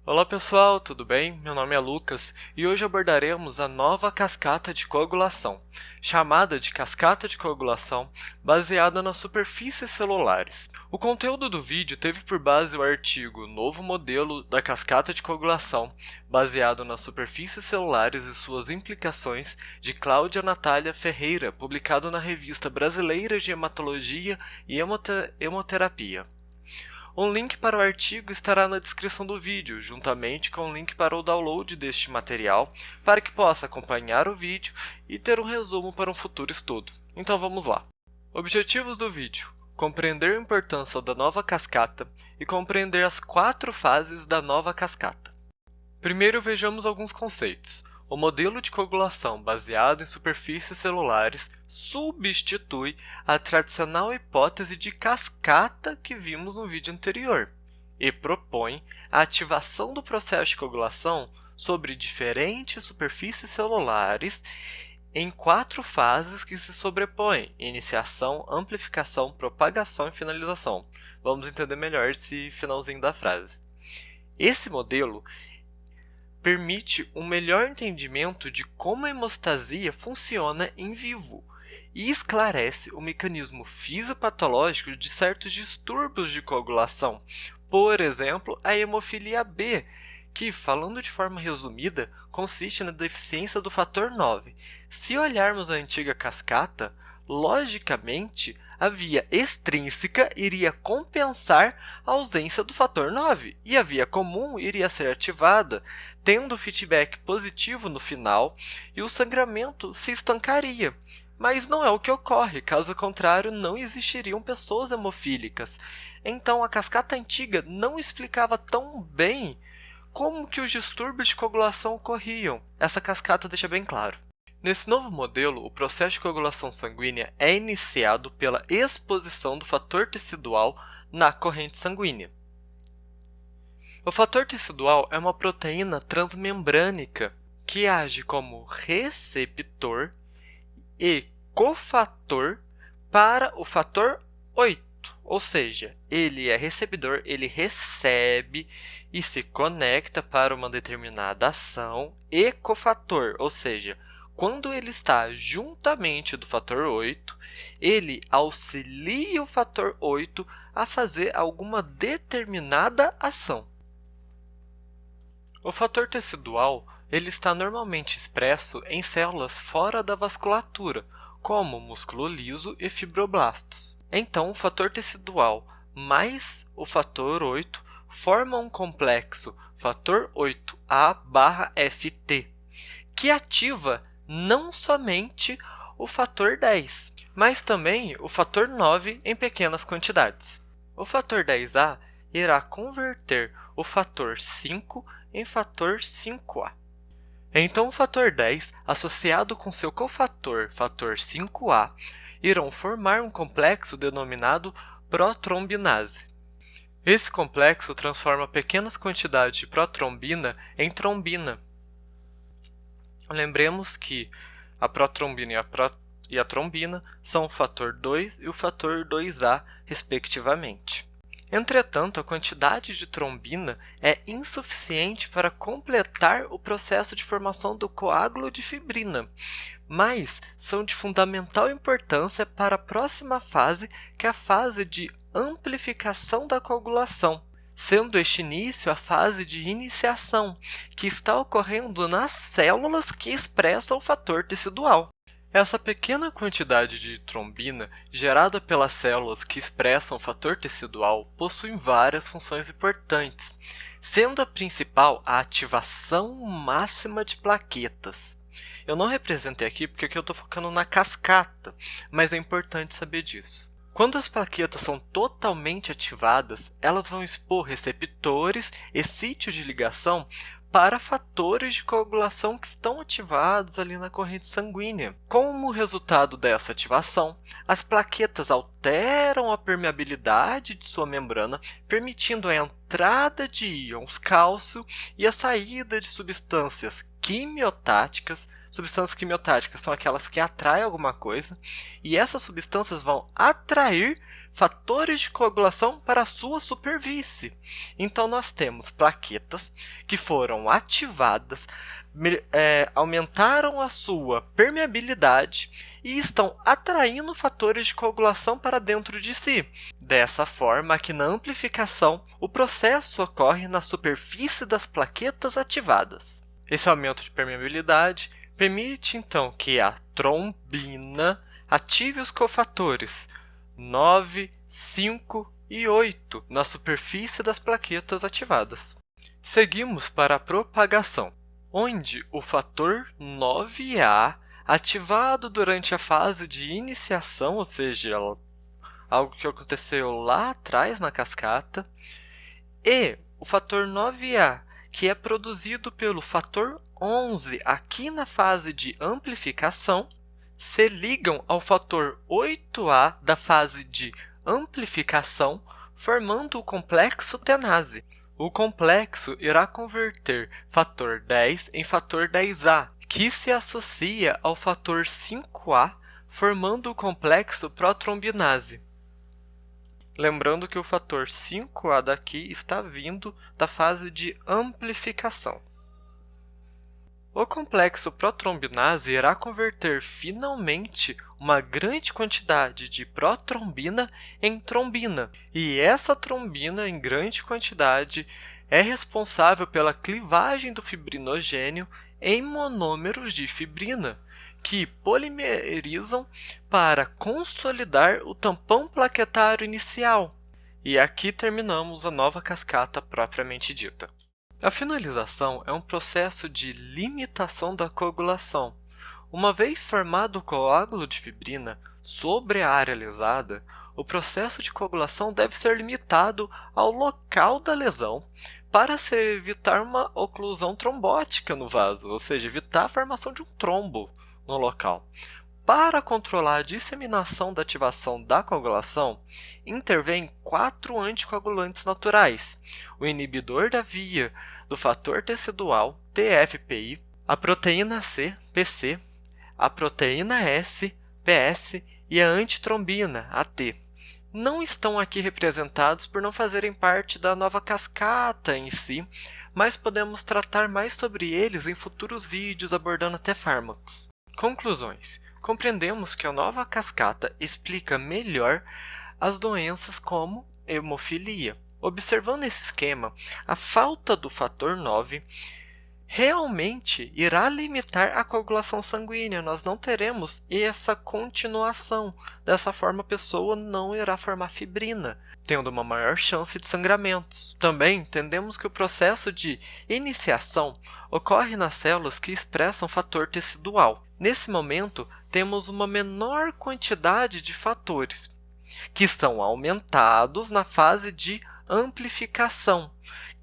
Olá pessoal, tudo bem? Meu nome é Lucas e hoje abordaremos a nova cascata de coagulação, chamada de cascata de coagulação baseada nas superfícies celulares. O conteúdo do vídeo teve por base o artigo Novo Modelo da Cascata de Coagulação, baseado nas superfícies celulares e suas implicações, de Cláudia Natália Ferreira, publicado na Revista Brasileira de Hematologia e Hemoterapia. Um link para o artigo estará na descrição do vídeo, juntamente com o link para o download deste material, para que possa acompanhar o vídeo e ter um resumo para um futuro estudo. Então vamos lá. Objetivos do vídeo: compreender a importância da nova cascata e compreender as 4 fases da nova cascata. Primeiro vejamos alguns conceitos. O modelo de coagulação baseado em superfícies celulares substitui a tradicional hipótese de cascata que vimos no vídeo anterior e propõe a ativação do processo de coagulação sobre diferentes superfícies celulares em 4 fases que se sobrepõem: iniciação, amplificação, propagação e finalização. Vamos entender melhor esse finalzinho da frase. Esse modelo permite um melhor entendimento de como a hemostasia funciona em vivo e esclarece o mecanismo fisiopatológico de certos distúrbios de coagulação, por exemplo, a hemofilia B, que, falando de forma resumida, consiste na deficiência do fator 9. Se olharmos a antiga cascata, logicamente, a via extrínseca iria compensar a ausência do fator 9 e a via comum iria ser ativada, tendo feedback positivo no final e o sangramento se estancaria. Mas não é o que ocorre, caso contrário não existiriam pessoas hemofílicas. Então a cascata antiga não explicava tão bem como que os distúrbios de coagulação ocorriam. Essa cascata deixa bem claro. Nesse novo modelo, o processo de coagulação sanguínea é iniciado pela exposição do fator tecidual na corrente sanguínea. O fator tecidual é uma proteína transmembrânica que age como receptor e cofator para o fator 8, ou seja, ele é recebedor, ele recebe e se conecta para uma determinada ação, e cofator, ou seja, quando ele está juntamente do fator 8, ele auxilia o fator 8 a fazer alguma determinada ação. O fator tecidual ele está normalmente expresso em células fora da vasculatura, como músculo liso e fibroblastos. Então, o fator tecidual mais o fator 8 formam um complexo fator 8A/FT, que ativa não somente o fator 10, mas também o fator 9 em pequenas quantidades. O fator 10A irá converter o fator 5 em fator 5A. Então, o fator 10, associado com seu cofator, fator 5A, irão formar um complexo denominado protrombinase. Esse complexo transforma pequenas quantidades de protrombina em trombina. Lembremos que a protrombina e a trombina são o fator 2 e o fator 2A, respectivamente. Entretanto, a quantidade de trombina é insuficiente para completar o processo de formação do coágulo de fibrina, mas são de fundamental importância para a próxima fase, que é a fase de amplificação da coagulação, sendo este início a fase de iniciação, que está ocorrendo nas células que expressam o fator tecidual. Essa pequena quantidade de trombina gerada pelas células que expressam o fator tecidual possui várias funções importantes, sendo a principal a ativação máxima de plaquetas. Eu não representei aqui porque aqui eu estou focando na cascata, mas é importante saber disso. Quando as plaquetas são totalmente ativadas, elas vão expor receptores e sítios de ligação para fatores de coagulação que estão ativados ali na corrente sanguínea. Como resultado dessa ativação, as plaquetas alteram a permeabilidade de sua membrana, permitindo a entrada de íons cálcio e a saída de substâncias quimiotáticas. Substâncias quimiotáticas são aquelas que atraem alguma coisa, e essas substâncias vão atrair fatores de coagulação para a sua superfície. Então, nós temos plaquetas que foram ativadas, aumentaram a sua permeabilidade e estão atraindo fatores de coagulação para dentro de si. Dessa forma, aqui na amplificação, o processo ocorre na superfície das plaquetas ativadas. Esse aumento de permeabilidade permite, então, que a trombina ative os cofatores 9, 5 e 8 na superfície das plaquetas ativadas. Seguimos para a propagação, onde o fator 9A, ativado durante a fase de iniciação, ou seja, algo que aconteceu lá atrás na cascata, e o fator 9A, que é produzido pelo fator 11 aqui na fase de amplificação, se ligam ao fator 8A da fase de amplificação, formando o complexo tenase. O complexo irá converter fator 10 em fator 10A, que se associa ao fator 5A, formando o complexo protrombinase. Lembrando que o fator 5A daqui está vindo da fase de amplificação. O complexo protrombinase irá converter finalmente uma grande quantidade de protrombina em trombina, e essa trombina em grande quantidade é responsável pela clivagem do fibrinogênio em monômeros de fibrina, que polimerizam para consolidar o tampão plaquetário inicial. E aqui terminamos a nova cascata propriamente dita. A finalização é um processo de limitação da coagulação. Uma vez formado o coágulo de fibrina sobre a área lesada, o processo de coagulação deve ser limitado ao local da lesão para se evitar uma oclusão trombótica no vaso, ou seja, evitar a formação de um trombo no local. Para controlar a disseminação da ativação da coagulação, intervêm 4 anticoagulantes naturais: o inibidor da via do fator tecidual, TFPI, a proteína C, PC, a proteína S, PS e a antitrombina, AT. Não estão aqui representados por não fazerem parte da nova cascata em si, mas podemos tratar mais sobre eles em futuros vídeos abordando até fármacos. Conclusões. Compreendemos que a nova cascata explica melhor as doenças como hemofilia. Observando esse esquema, a falta do fator 9 realmente irá limitar a coagulação sanguínea. Nós não teremos essa continuação. Dessa forma, a pessoa não irá formar fibrina, tendo uma maior chance de sangramentos. Também entendemos que o processo de iniciação ocorre nas células que expressam fator tecidual. Nesse momento, temos uma menor quantidade de fatores, que são aumentados na fase de amplificação,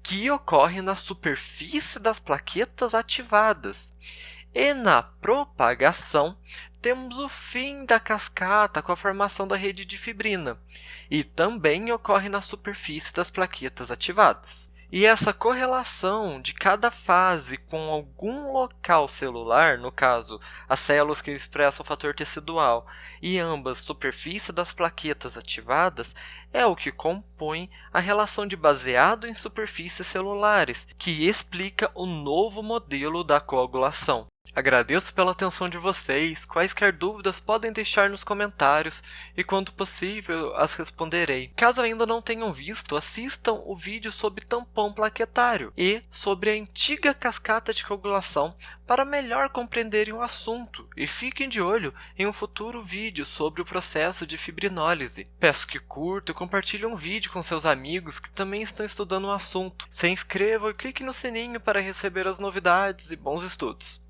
que ocorre na superfície das plaquetas ativadas. E na propagação, temos o fim da cascata com a formação da rede de fibrina, e também ocorre na superfície das plaquetas ativadas. E essa correlação de cada fase com algum local celular, no caso, as células que expressam o fator tecidual e ambas superfícies das plaquetas ativadas, é o que compõe a relação de baseado em superfícies celulares, que explica o novo modelo da coagulação. Agradeço pela atenção de vocês. Quaisquer dúvidas podem deixar nos comentários e, quando possível, as responderei. Caso ainda não tenham visto, assistam o vídeo sobre tampão plaquetário e sobre a antiga cascata de coagulação para melhor compreenderem o assunto, e fiquem de olho em um futuro vídeo sobre o processo de fibrinólise. Peço que curtam e compartilhem um vídeo com seus amigos que também estão estudando o assunto. Se inscrevam e cliquem no sininho para receber as novidades e bons estudos.